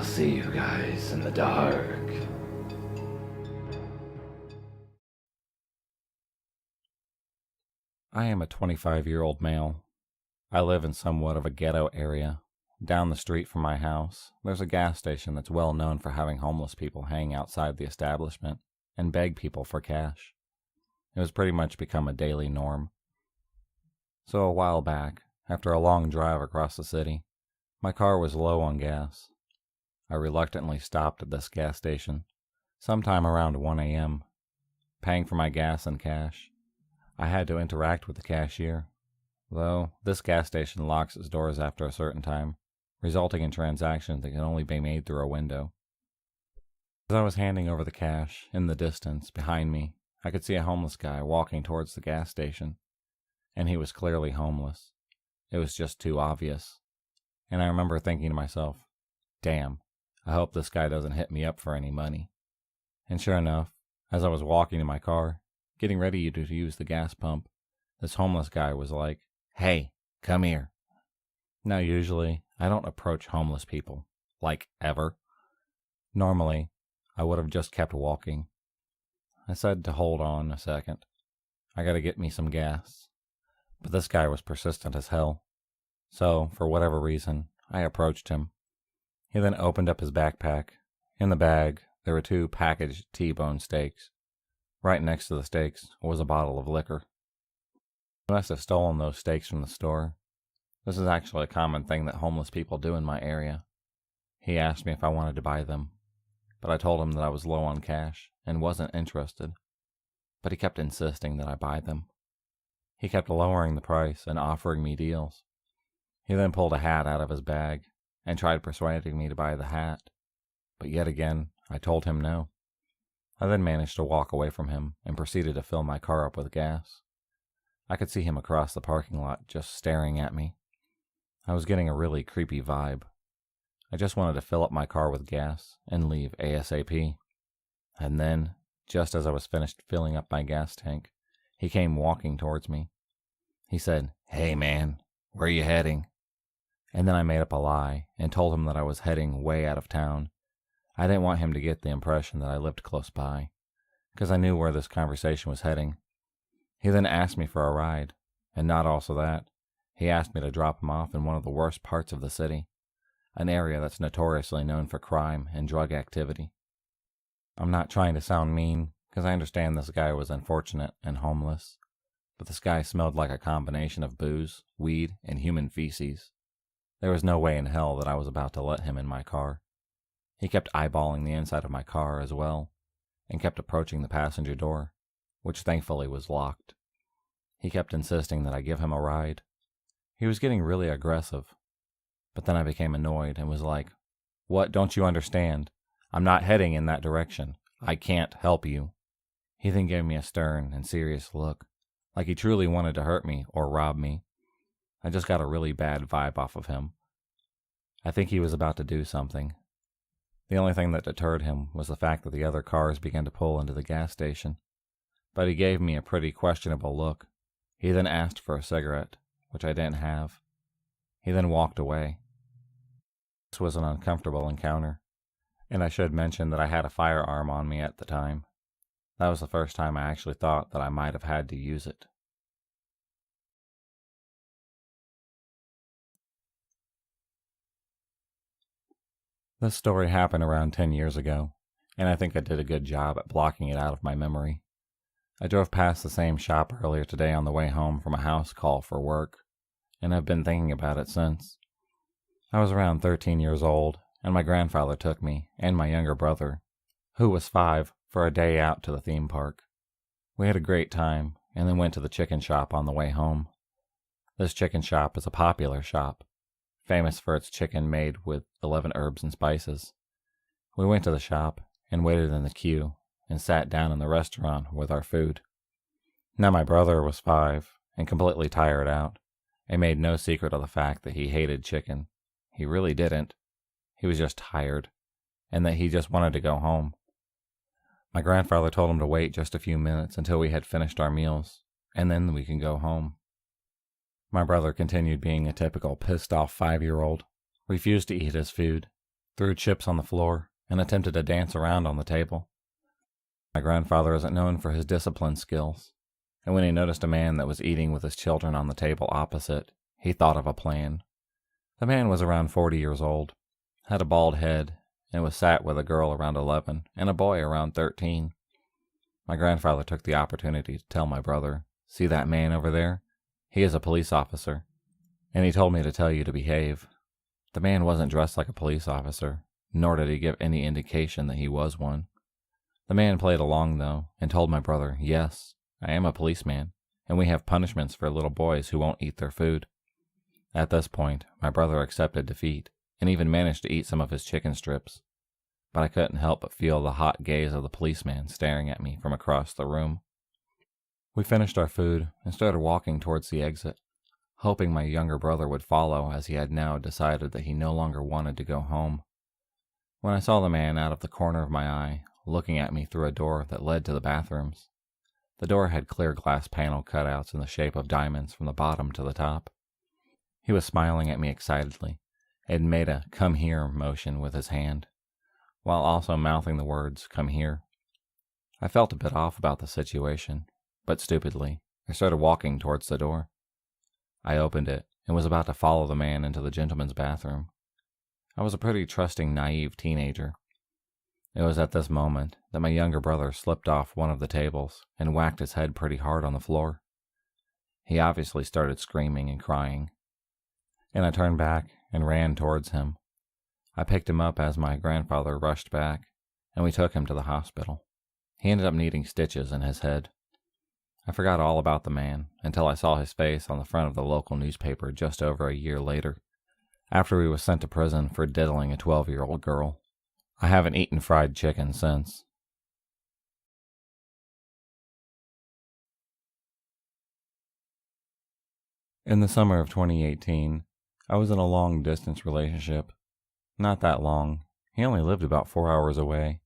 see you guys in the dark. I am a 25-year-old male. I live in somewhat of a ghetto area. Down the street from my house, there's a gas station that's well known for having homeless people hang outside the establishment and beg people for cash. It has pretty much become a daily norm. So a while back, after a long drive across the city, my car was low on gas. I reluctantly stopped at this gas station, sometime around 1 a.m., paying for my gas in cash. I had to interact with the cashier, though this gas station locks its doors after a certain time, resulting in transactions that can only be made through a window. As I was handing over the cash, in the distance, behind me, I could see a homeless guy walking towards the gas station, and he was clearly homeless. It was just too obvious. And I remember thinking to myself, damn, I hope this guy doesn't hit me up for any money. And sure enough, as I was walking to my car, getting ready to use the gas pump, this homeless guy was like, "Hey, come here." Now usually, I don't approach homeless people, like ever. Normally, I would have just kept walking. I said to hold on a second. I gotta get me some gas. But this guy was persistent as hell. So, for whatever reason, I approached him. He then opened up his backpack. In the bag, there were 2 packaged T-bone steaks. Right next to the steaks was a bottle of liquor. He must have stolen those steaks from the store. This is actually a common thing that homeless people do in my area. He asked me if I wanted to buy them, but I told him that I was low on cash and wasn't interested. But he kept insisting that I buy them. He kept lowering the price and offering me deals. He then pulled a hat out of his bag and tried persuading me to buy the hat, but yet again I told him no. I then managed to walk away from him and proceeded to fill my car up with gas. I could see him across the parking lot just staring at me. I was getting a really creepy vibe. I just wanted to fill up my car with gas and leave ASAP. And then, just as I was finished filling up my gas tank, he came walking towards me. He said, "Hey man, where are you heading?" And then I made up a lie and told him that I was heading way out of town. I didn't want him to get the impression that I lived close by, because I knew where this conversation was heading. He then asked me for a ride, and not also that, he asked me to drop him off in one of the worst parts of the city, an area that's notoriously known for crime and drug activity. I'm not trying to sound mean, because I understand this guy was unfortunate and homeless, but this guy smelled like a combination of booze, weed, and human feces. There was no way in hell that I was about to let him in my car. He kept eyeballing the inside of my car as well, and kept approaching the passenger door, which thankfully was locked. He kept insisting that I give him a ride. He was getting really aggressive, but then I became annoyed and was like, "What don't you understand? I'm not heading in that direction. I can't help you." He then gave me a stern and serious look, like he truly wanted to hurt me or rob me. I just got a really bad vibe off of him. I think he was about to do something. The only thing that deterred him was the fact that the other cars began to pull into the gas station. But he gave me a pretty questionable look. He then asked for a cigarette, which I didn't have. He then walked away. This was an uncomfortable encounter, and I should mention that I had a firearm on me at the time. That was the first time I actually thought that I might have had to use it. This story happened around 10 years ago, and I think I did a good job at blocking it out of my memory. I drove past the same shop earlier today on the way home from a house call for work, and I've been thinking about it since. I was around 13 years old, and my grandfather took me and my younger brother, who was 5, for a day out to the theme park. We had a great time, and then went to the chicken shop on the way home. This chicken shop is a popular shop, famous for its chicken made with 11 herbs and spices. We went to the shop and waited in the queue and sat down in the restaurant with our food. Now my brother was 5 and completely tired out, and made no secret of the fact that he hated chicken. He really didn't. He was just tired, and that he just wanted to go home. My grandfather told him to wait just a few minutes until we had finished our meals, and then we can go home. My brother continued being a typical pissed-off 5-year-old, refused to eat his food, threw chips on the floor, and attempted to dance around on the table. My grandfather isn't known for his discipline skills, and when he noticed a man that was eating with his children on the table opposite, he thought of a plan. The man was around 40 years old, had a bald head, and was sat with a girl around 11 and a boy around 13. My grandfather took the opportunity to tell my brother, "See that man over there? He is a police officer, and he told me to tell you to behave." The man wasn't dressed like a police officer, nor did he give any indication that he was one. The man played along, though, and told my brother, "Yes, I am a policeman, and we have punishments for little boys who won't eat their food." At this point, my brother accepted defeat, and even managed to eat some of his chicken strips. But I couldn't help but feel the hot gaze of the policeman staring at me from across the room. We finished our food and started walking towards the exit, hoping my younger brother would follow, as he had now decided that he no longer wanted to go home. When I saw the man out of the corner of my eye, looking at me through a door that led to the bathrooms. The door had clear glass panel cutouts in the shape of diamonds from the bottom to the top. He was smiling at me excitedly and made a "come here" motion with his hand, while also mouthing the words, "come here." I felt a bit off about the situation, but stupidly, I started walking towards the door. I opened it and was about to follow the man into the gentleman's bathroom. I was a pretty trusting, naive teenager. It was at this moment that my younger brother slipped off one of the tables and whacked his head pretty hard on the floor. He obviously started screaming and crying, and I turned back and ran towards him. I picked him up as my grandfather rushed back, and we took him to the hospital. He ended up needing stitches in his head. I forgot all about the man until I saw his face on the front of the local newspaper just over a year later, after he was sent to prison for diddling a 12-year-old girl. I haven't eaten fried chicken since. In the summer of 2018, I was in a long-distance relationship. Not that long. He only lived about 4 hours away.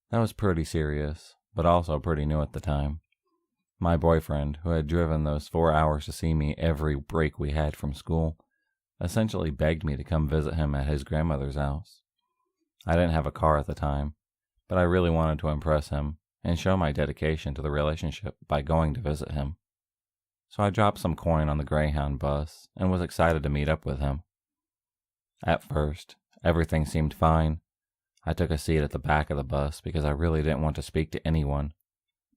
That was pretty serious, but also pretty new at the time. My boyfriend, who had driven those 4 hours to see me every break we had from school, essentially begged me to come visit him at his grandmother's house. I didn't have a car at the time, but I really wanted to impress him and show my dedication to the relationship by going to visit him. So I dropped some coin on the Greyhound bus and was excited to meet up with him. At first, everything seemed fine. I took a seat at the back of the bus because I really didn't want to speak to anyone,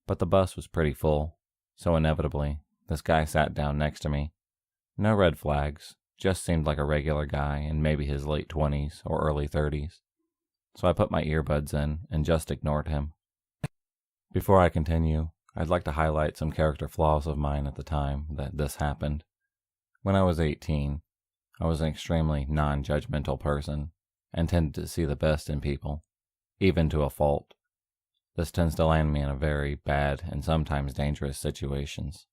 but the bus was pretty full, so inevitably, this guy sat down next to me. No red flags, just seemed like a regular guy in maybe his late 20s or early 30s. So I put my earbuds in and just ignored him. Before I continue, I'd like to highlight some character flaws of mine at the time that this happened. When I was 18, I was an extremely non-judgmental person and tended to see the best in people, even to a fault. This tends to land me in a very bad and sometimes dangerous situations.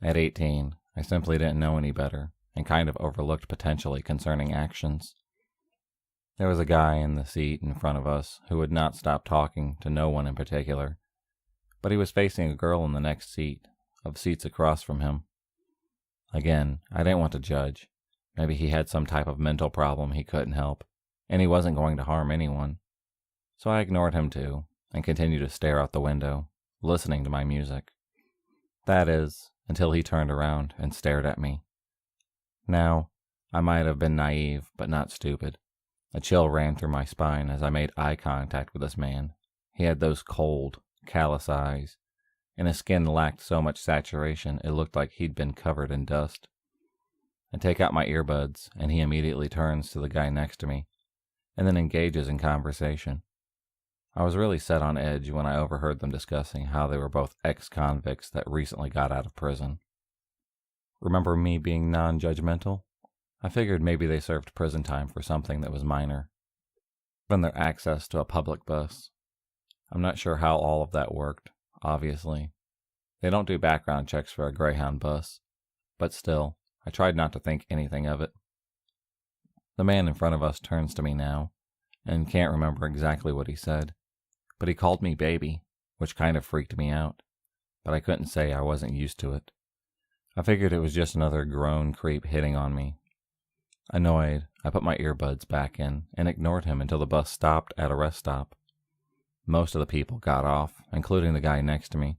At 18, I simply didn't know any better and kind of overlooked potentially concerning actions. There was a guy in the seat in front of us who would not stop talking to no one in particular, but he was facing a girl in the next seat, of seats across from him. Again, I didn't want to judge. Maybe he had some type of mental problem he couldn't help, and he wasn't going to harm anyone. So I ignored him too, and continued to stare out the window, listening to my music. That is, until he turned around and stared at me. Now, I might have been naive, but not stupid. A chill ran through my spine as I made eye contact with this man. He had those cold, callous eyes, and his skin lacked so much saturation it looked like he'd been covered in dust. I take out my earbuds, and he immediately turns to the guy next to me, and then engages in conversation. I was really set on edge when I overheard them discussing how they were both ex-convicts that recently got out of prison. Remember me being non-judgmental? I figured maybe they served prison time for something that was minor. Given their access to a public bus. I'm not sure how all of that worked, obviously. They don't do background checks for a Greyhound bus, but still, I tried not to think anything of it. The man in front of us turns to me now, and can't remember exactly what he said, but he called me baby, which kind of freaked me out, but I couldn't say I wasn't used to it. I figured it was just another grown creep hitting on me. Annoyed, I put my earbuds back in and ignored him until the bus stopped at a rest stop. Most of the people got off, including the guy next to me,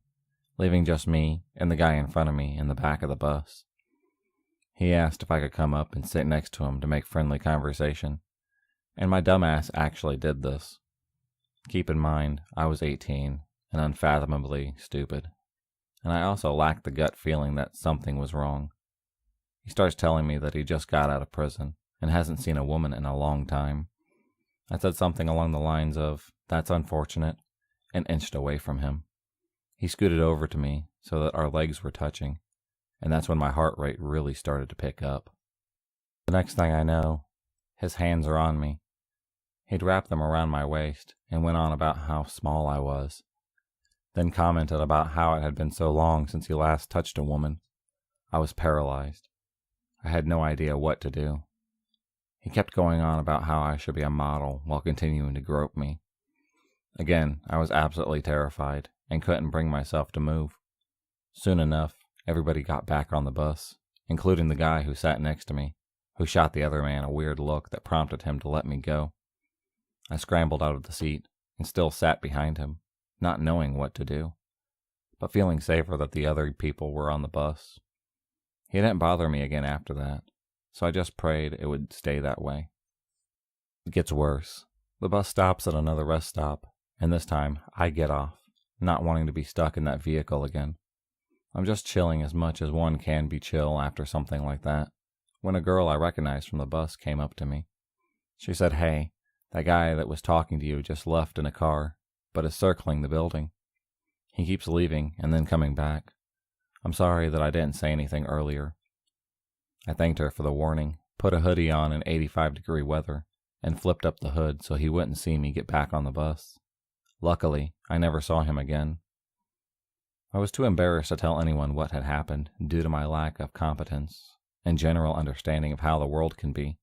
leaving just me and the guy in front of me in the back of the bus. He asked if I could come up and sit next to him to make friendly conversation, and my dumbass actually did this. Keep in mind, I was 18 and unfathomably stupid, and I also lacked the gut feeling that something was wrong. He starts telling me that he just got out of prison and hasn't seen a woman in a long time. I said something along the lines of, "That's unfortunate," and inched away from him. He scooted over to me so that our legs were touching, and that's when my heart rate really started to pick up. The next thing I know, his hands are on me. He'd wrapped them around my waist and went on about how small I was, then commented about how it had been so long since he last touched a woman. I was paralyzed. I had no idea what to do. He kept going on about how I should be a model while continuing to grope me. Again, I was absolutely terrified and couldn't bring myself to move. Soon enough, everybody got back on the bus, including the guy who sat next to me, who shot the other man a weird look that prompted him to let me go. I scrambled out of the seat and still sat behind him, not knowing what to do, but feeling safer that the other people were on the bus. He didn't bother me again after that, so I just prayed it would stay that way. It gets worse. The bus stops at another rest stop, and this time I get off, not wanting to be stuck in that vehicle again. I'm just chilling as much as one can be chill after something like that, when a girl I recognized from the bus came up to me. She said, "Hey, that guy that was talking to you just left in a car, but is circling the building. He keeps leaving and then coming back. I'm sorry that I didn't say anything earlier." I thanked her for the warning, put a hoodie on in 85-degree weather, and flipped up the hood so he wouldn't see me get back on the bus. Luckily, I never saw him again. I was too embarrassed to tell anyone what had happened due to my lack of competence and general understanding of how the world can be.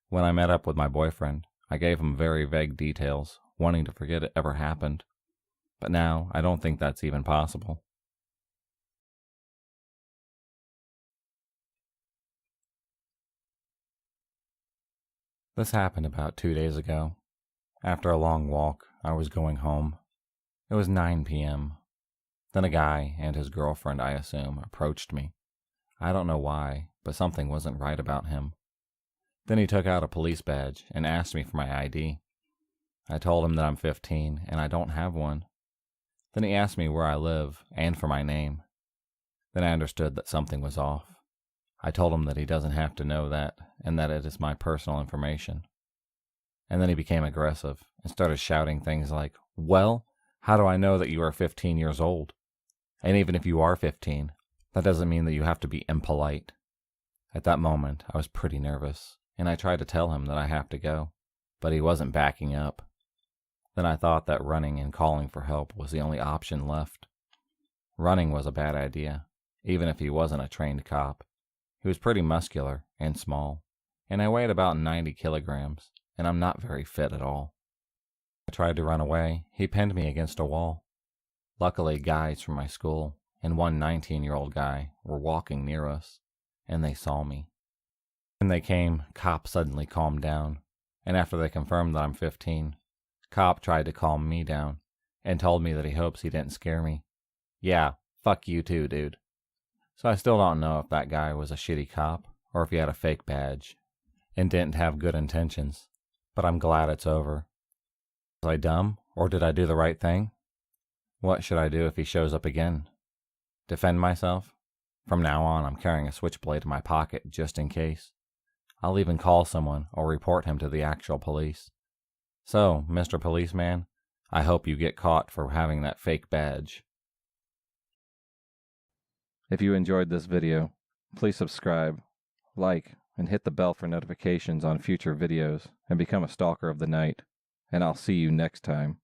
When I met up with my boyfriend, I gave him very vague details, wanting to forget it ever happened. But now, I don't think that's even possible. This happened about 2 days ago. After a long walk, I was going home. It was 9 p.m. Then a guy and his girlfriend, I assume, approached me. I don't know why, but something wasn't right about him. Then he took out a police badge and asked me for my ID. I told him that I'm 15 and I don't have one. Then he asked me where I live and for my name. Then I understood that something was off. I told him that he doesn't have to know that and that it is my personal information. And then he became aggressive and started shouting things like, "Well, how do I know that you are 15 years old? And even if you are 15, that doesn't mean that you have to be impolite." At that moment, I was pretty nervous, and I tried to tell him that I have to go, but he wasn't backing up. Then I thought that running and calling for help was the only option left. Running was a bad idea, even if he wasn't a trained cop. He was pretty muscular and small, and I weighed about 90 kilograms, and I'm not very fit at all. I tried to run away. He pinned me against a wall. Luckily, guys from my school and one 19-year-old guy were walking near us, and they saw me. When they came, Cop suddenly calmed down, and after they confirmed that I'm 15, Cop tried to calm me down and told me that he hopes he didn't scare me. Yeah, fuck you too, dude. So I still don't know if that guy was a shitty cop or if he had a fake badge and didn't have good intentions, but I'm glad it's over. Was I dumb, or did I do the right thing? What should I do if he shows up again? Defend myself? From now on, I'm carrying a switchblade in my pocket just in case. I'll even call someone or report him to the actual police. So, Mr. Policeman, I hope you get caught for having that fake badge. If you enjoyed this video, please subscribe, like, and hit the bell for notifications on future videos and become a stalker of the night. And I'll see you next time.